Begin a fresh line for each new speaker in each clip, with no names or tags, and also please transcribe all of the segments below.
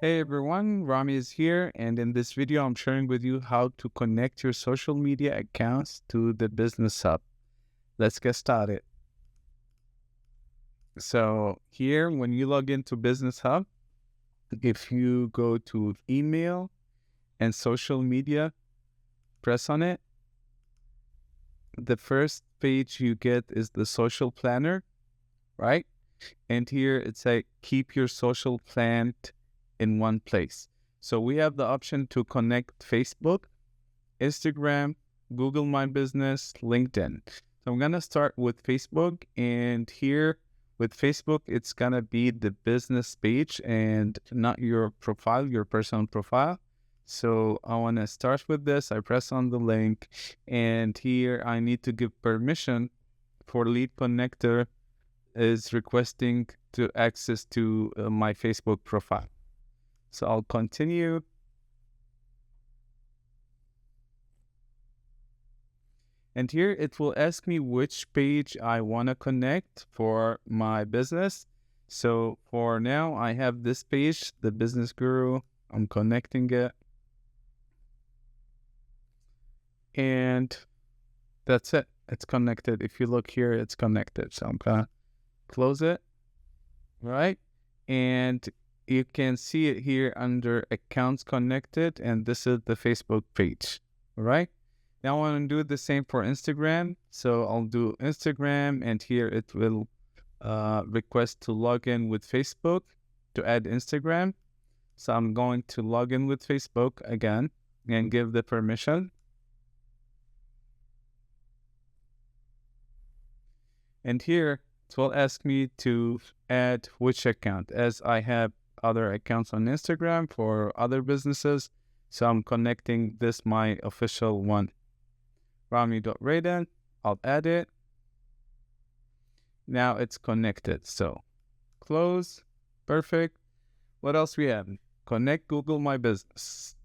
Hey everyone, Rami is here, and in this video, I'm sharing with you how to connect your social media accounts to the Business Hub. Let's get started. So here, when you log into Business Hub, if you go to email and social media, press on it. The first page you get is the social planner, right? And here it's like keep your social plan in one place. So we have the option to connect Facebook, Instagram, Google My Business, LinkedIn. So I'm gonna start with Facebook, and here with Facebook, it's gonna be the business page and not your profile, your personal profile. So I wanna start with this. I press on the link, and here I need to give permission for lead connector is requesting to access to my Facebook profile. So I'll continue. And here it will ask me which page I want to connect for my business. So for now, I have this page, the Business Guru. I'm connecting it. And that's it. It's connected. If you look here, it's connected. So I'm going to close it. Right? And you can see it here under accounts connected, and this is the Facebook page. All right. Now I want to do the same for Instagram. So I'll do Instagram, and here it will request to log in with Facebook to add Instagram. So I'm going to log in with Facebook again and give the permission. And here it will ask me to add which account, as I have other accounts on Instagram for other businesses. So I'm connecting this, my official one, Rami.Raden. I'll add it. Now it's connected. So close. Perfect. What else we have? Connect Google My Business.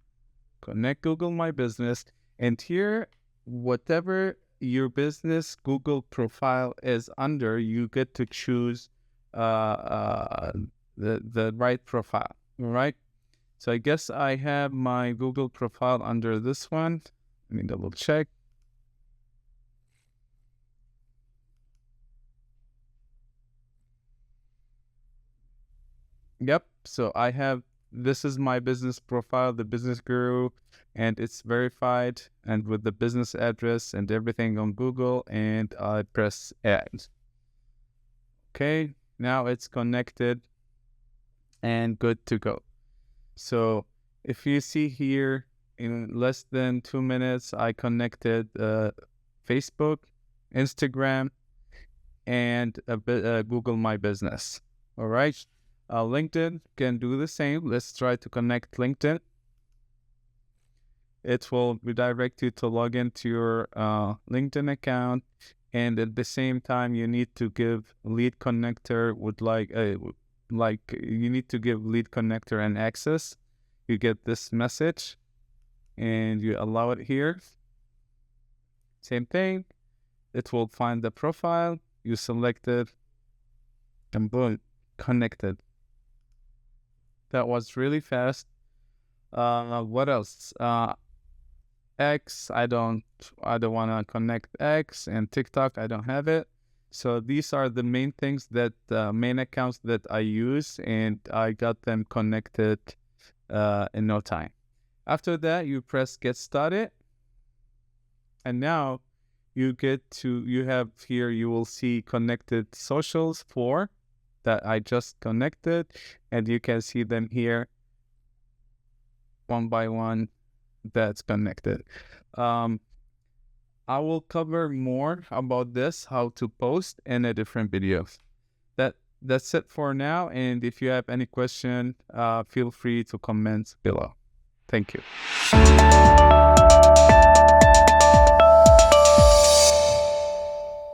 Connect Google My Business. And here, whatever your business Google profile is under, you get to choose the right profile. All right. So I guess I have my Google profile under this one. Let me double check. Yep. So I have, this is my business profile, the Business Guru, and it's verified and with the business address and everything on Google, and I press add. Okay. Now it's connected and good to go. So if you see here, in less than 2 minutes, I connected Facebook, Instagram, and Google My Business. All right. LinkedIn can do the same. Let's try to connect LinkedIn. It will redirect you to log into your LinkedIn account, and at the same time, you need to give lead connector with you need to give lead connector an access. You get this message, and you allow it here. Same thing. It will find the profile you selected, and boom, connected. That was really fast. What else? X, I don't want to connect X, and TikTok, I don't have it. So these are the main things that main accounts that I use, and I got them connected in no time. After that, you press get started, and now you have here, you will see connected socials 4 that I just connected, and you can see them here one by one that's connected. I will cover more about this, how to post, in a different video. That's it for now, and if you have any question, feel free to comment below. Thank you.